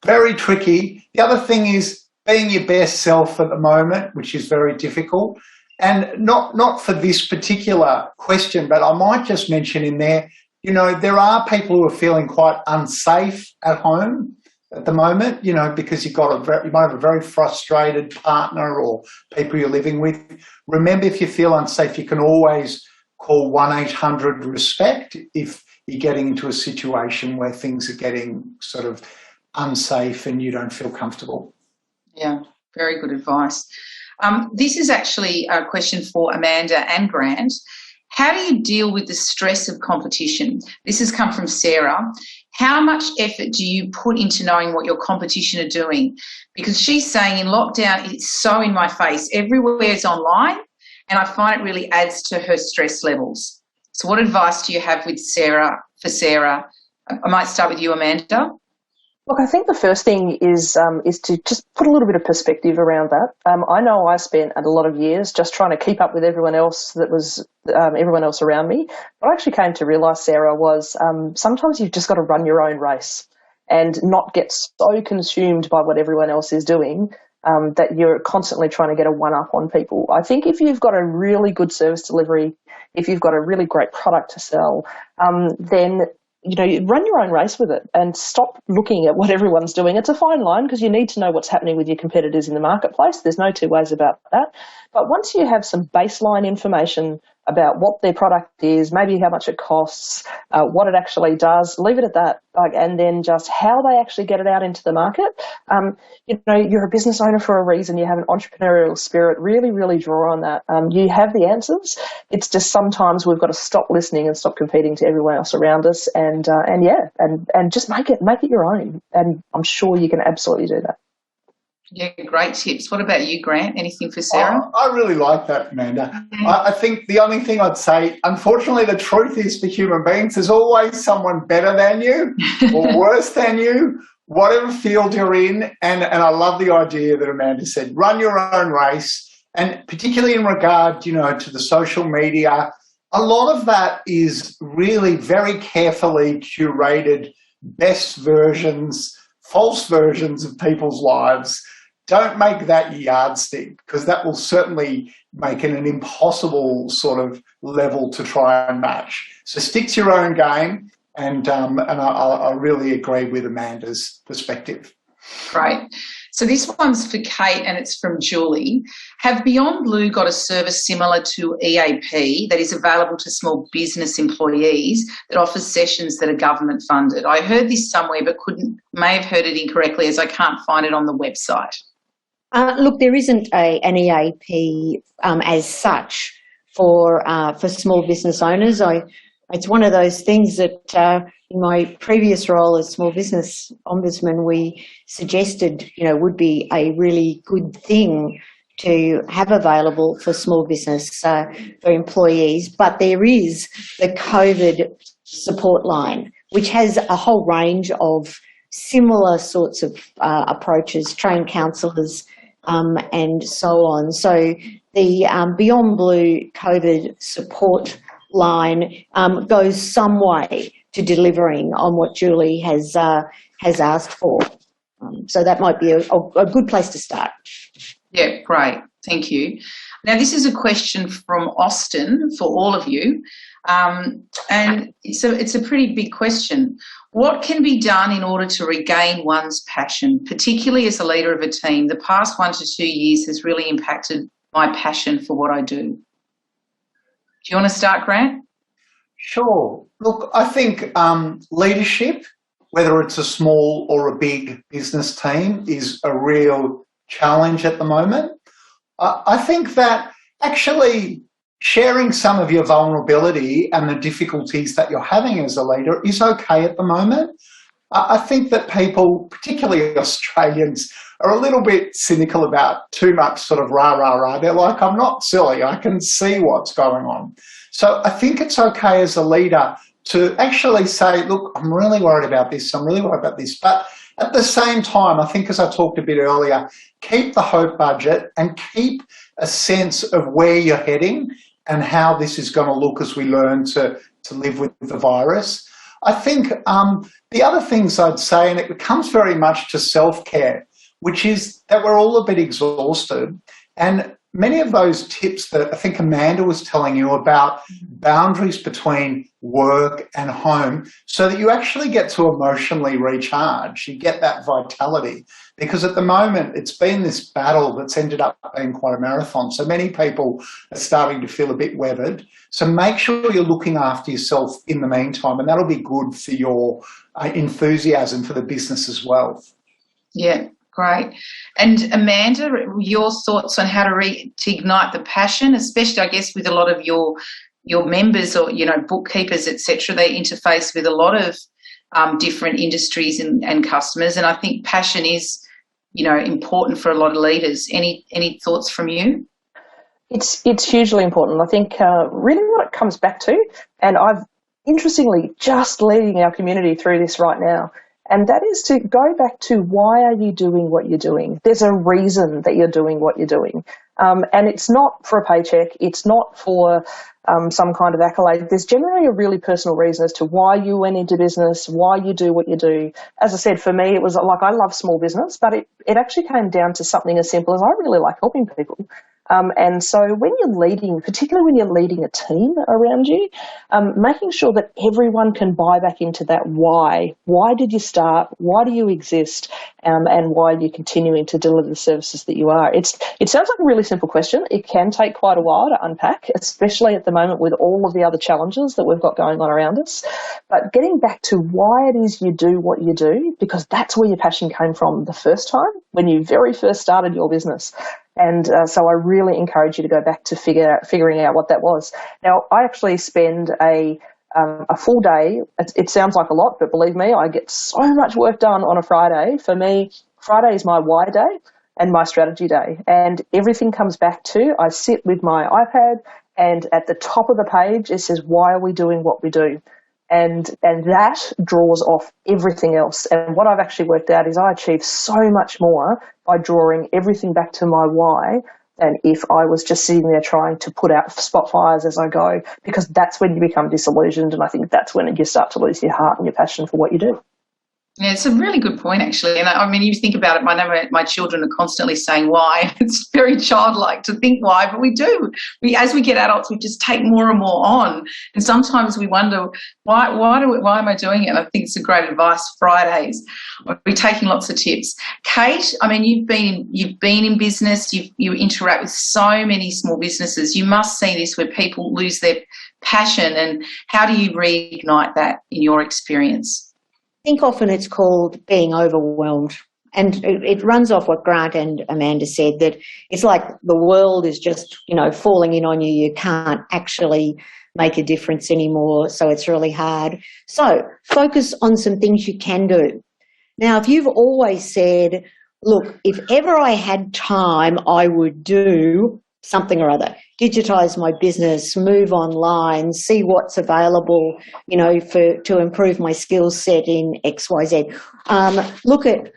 Very tricky. The other thing is being your best self at the moment, which is very difficult. And not for this particular question, but I might just mention in there, there are people who are feeling quite unsafe at home at the moment, because you might have a very frustrated partner or people you're living with. Remember, if you feel unsafe, you can always call 1-800-RESPECT if you're getting into a situation where things are getting sort of unsafe and you don't feel comfortable. Yeah, very good advice. This is actually a question for Amanda and Grant. How do you deal with the stress of competition? This has come from Sarah. How much effort do you put into knowing what your competition are doing? Because she's saying in lockdown, it's so in my face. Everywhere is online, and I find it really adds to her stress levels. So what advice do you have for Sarah? I might start with you, Amanda. Look, I think the first thing is to just put a little bit of perspective around that. I know I spent a lot of years just trying to keep up with everyone else everyone else around me. What I actually came to realise, Sarah, was sometimes you've just got to run your own race and not get so consumed by what everyone else is doing that you're constantly trying to get a one-up on people. I think if you've got a really good service delivery, if you've got a really great product to sell, then you run your own race with it and stop looking at what everyone's doing. It's a fine line because you need to know what's happening with your competitors in the marketplace. There's no two ways about that. But once you have some baseline information about what their product is, maybe how much it costs, what it actually does, leave it at that, and then just how they actually get it out into the market. You're a business owner for a reason. You have an entrepreneurial spirit. Really, really draw on that. You have the answers. It's just sometimes we've got to stop listening and stop competing to everyone else around us, and just make it your own. And I'm sure you can absolutely do that. Yeah, great tips. What about you, Grant? Anything for Sarah? I really like that, Amanda. I think the only thing I'd say, unfortunately, the truth is for human beings, there's always someone better than you or worse than you, whatever field you're in. And I love the idea that Amanda said, run your own race. And particularly in regard, to the social media, a lot of that is really very carefully curated best versions, false versions of people's lives. Don't make that your yardstick, because that will certainly make it an impossible sort of level to try and match. So stick to your own game, and I really agree with Amanda's perspective. Great. So this one's for Kate and it's from Julie. Have Beyondblue got a service similar to EAP that is available to small business employees that offers sessions that are government funded? I heard this somewhere but may have heard it incorrectly, as I can't find it on the website. Look, there isn't an EAP as such for small business owners. It's one of those things that in my previous role as small business ombudsman, we suggested, would be a really good thing to have available for small business, for employees. But there is the COVID support line, which has a whole range of similar sorts of approaches, trained counsellors, and so on. So the Beyondblue COVID support line goes some way to delivering on what Julie has asked for. So that might be a good place to start. Yeah, great. Thank you. Now, this is a question from Austin for all of you, and it's a pretty big question. What can be done in order to regain one's passion, particularly as a leader of a team? The past 1 to 2 years has really impacted my passion for what I do. Do you want to start, Grant? Sure. Look, I think leadership, whether it's a small or a big business team, is a real challenge at the moment. I think that actually sharing some of your vulnerability and the difficulties that you're having as a leader is okay at the moment. I think that people, particularly Australians, are a little bit cynical about too much sort of rah, rah, rah. They're like, I'm not silly. I can see what's going on. So I think it's okay as a leader to actually say, look, I'm really worried about this. I'm really worried about this. But at the same time, I think, as I talked a bit earlier, keep the hope budget and keep a sense of where you're heading and how this is going to look as we learn to live with the virus. I think the other things I'd say, and it comes very much to self-care, which is that we're all a bit exhausted. And many of those tips that I think Amanda was telling you about boundaries between work and home, so that you actually get to emotionally recharge, you get that vitality. Because at the moment, it's been this battle that's ended up being quite a marathon. So many people are starting to feel a bit weathered. So make sure you're looking after yourself in the meantime, and that'll be good for your enthusiasm for the business as well. Yeah. Great. And Amanda, your thoughts on how to ignite the passion, especially, I guess, with a lot of your members or, bookkeepers, etc. They interface with a lot of different industries and customers. And I think passion is, important for a lot of leaders. Any thoughts from you? It's hugely important. I think really what it comes back to, and I've interestingly just leading our community through this right now, and that is to go back to why are you doing what you're doing? There's a reason that you're doing what you're doing. And it's not for a paycheck. It's not for some kind of accolade. There's generally a really personal reason as to why you went into business, why you do what you do. As I said, for me, it was like I love small business, but it actually came down to something as simple as I really like helping people. And so when you're leading, particularly when you're leading a team around you, making sure that everyone can buy back into that why. Why did you start? Why do you exist? And why are you continuing to deliver the services that you are? It sounds like a really simple question. It can take quite a while to unpack, especially at the moment with all of the other challenges that we've got going on around us. But getting back to why it is you do what you do, because that's where your passion came from the first time, when you very first started your business. And so I really encourage you to go back to figuring out what that was. Now, I actually spend a full day. It sounds like a lot, but believe me, I get so much work done on a Friday. For me, Friday is my why day and my strategy day. And everything comes back to, I sit with my iPad, and at the top of the page, it says, why are we doing what we do? And that draws off everything else. And what I've actually worked out is I achieve so much more by drawing everything back to my why than if I was just sitting there trying to put out spot fires as I go, because that's when you become disillusioned, and I think that's when you start to lose your heart and your passion for what you do. Yeah, it's a really good point, actually. And I mean, you think about it, I know my children are constantly saying why. It's very childlike to think why, but we do. As we get adults, we just take more and more on. And sometimes we wonder, why am I doing it? And I think it's a great advice. Fridays, we're taking lots of tips. Kate, I mean, you've been in business, you interact with so many small businesses. You must see this where people lose their passion, and how do you reignite that in your experience? I think often it's called being overwhelmed. And it runs off what Grant and Amanda said, that it's like the world is just, falling in on you. You can't actually make a difference anymore, so it's really hard. So focus on some things you can do. Now, if you've always said, look, if ever I had time, I would do something or other, digitise my business, move online, see what's available, to improve my skill set in XYZ. Look at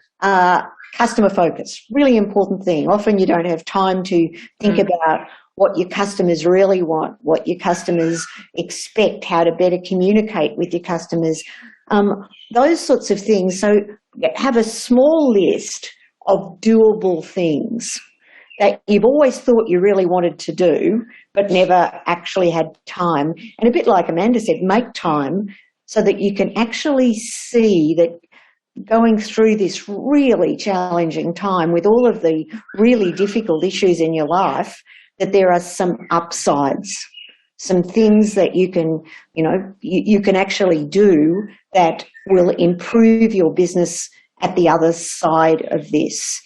customer focus, really important thing. Often you don't have time to think about what your customers really want, what your customers expect, how to better communicate with your customers, those sorts of things. So have a small list of doable things that you've always thought you really wanted to do, but never actually had time. And a bit like Amanda said, make time so that you can actually see that going through this really challenging time with all of the really difficult issues in your life, that there are some upsides, some things that you can, you can actually do that will improve your business at the other side of this.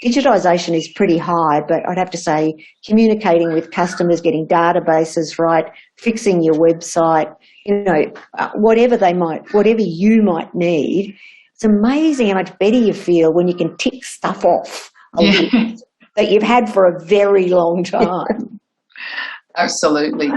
Digitisation is pretty high, but I'd have to say communicating with customers, getting databases right, fixing your website, whatever you might need. It's amazing how much better you feel when you can tick stuff off a list that you've had for a very long time. Absolutely.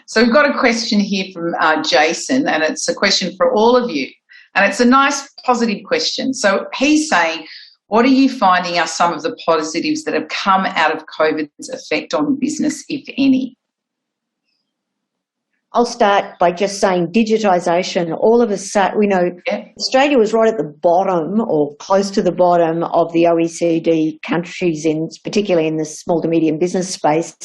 So we've got a question here from Jason, and it's a question for all of you. And it's a nice positive question. So he's saying, what are you finding are some of the positives that have come out of COVID's effect on business, if any? I'll start by just saying digitisation. All of us, we know Australia was right at the bottom or close to the bottom of the OECD countries, particularly in the small to medium business space.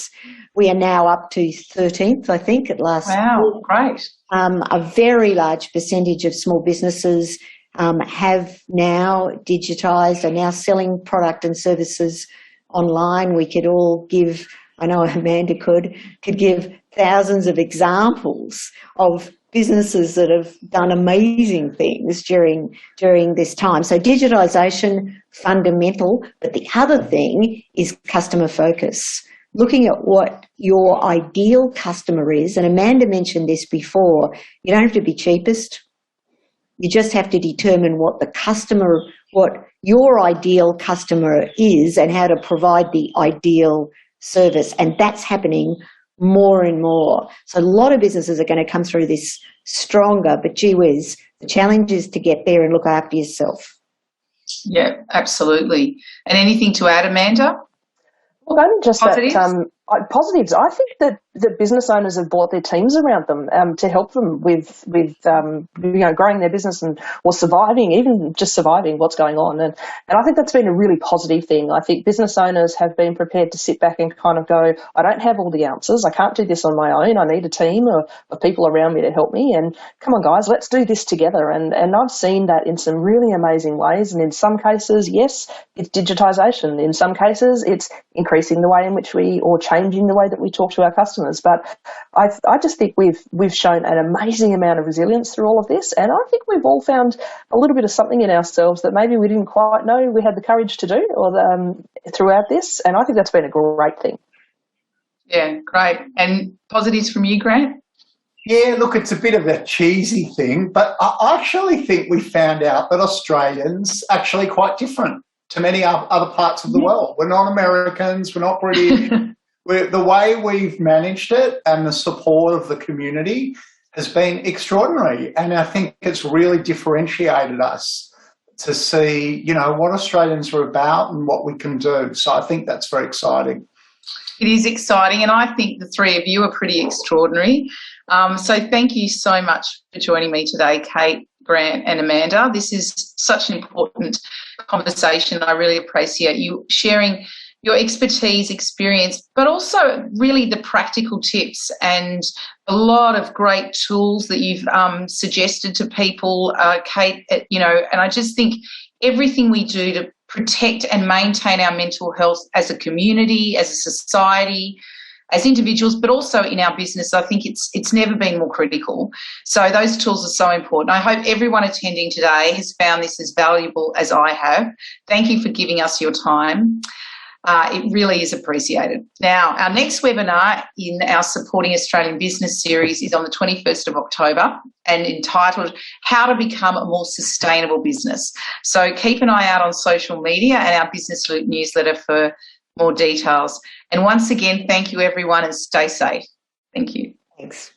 We are now up to 13th, I think, at last. Wow, great. A very large percentage of small businesses have now digitised, are now selling product and services online. We could all give, I know Amanda could give thousands of examples of businesses that have done amazing things during this time. So digitisation, fundamental, but the other thing is customer focus. Looking at what your ideal customer is, and Amanda mentioned this before, you don't have to be cheapest. You just have to determine what your ideal customer is and how to provide the ideal service. And that's happening more and more. So a lot of businesses are going to come through this stronger, but gee whiz, the challenge is to get there and look after yourself. Yeah, absolutely. And anything to add, Amanda? Well, only just positives? Positives. I think that the business owners have brought their teams around them to help them with growing their business or surviving, even just surviving what's going on. And I think that's been a really positive thing. I think business owners have been prepared to sit back and kind of go, I don't have all the answers. I can't do this on my own. I need a team of people around me to help me. And come on, guys, let's do this together. And I've seen that in some really amazing ways. And in some cases, yes, it's digitisation. In some cases, it's increasing the way in which or changing the way that we talk to our customers. But I just think we've shown an amazing amount of resilience through all of this, and I think we've all found a little bit of something in ourselves that maybe we didn't quite know we had the courage to do throughout this, and I think that's been a great thing. Yeah, great. And positives from you, Grant? Yeah, look, it's a bit of a cheesy thing, but I actually think we found out that Australians are actually quite different to many other parts of the world. We're not Americans, we're not British. The way we've managed it and the support of the community has been extraordinary. And I think it's really differentiated us to see, what Australians are about and what we can do. So I think that's very exciting. It is exciting, and I think the three of you are pretty extraordinary. So thank you so much for joining me today, Kate, Grant and Amanda. This is such an important conversation. I really appreciate you sharing your expertise, experience, but also really the practical tips and a lot of great tools that you've suggested to people, Kate, and I just think everything we do to protect and maintain our mental health as a community, as a society, as individuals, but also in our business, I think it's never been more critical. So those tools are so important. I hope everyone attending today has found this as valuable as I have. Thank you for giving us your time. It really is appreciated. Now, our next webinar in our Supporting Australian Business series is on the 21st of October and entitled How to Become a More Sustainable Business. So keep an eye out on social media and our Business Loop newsletter for more details. And once again, thank you everyone and stay safe. Thank you. Thanks.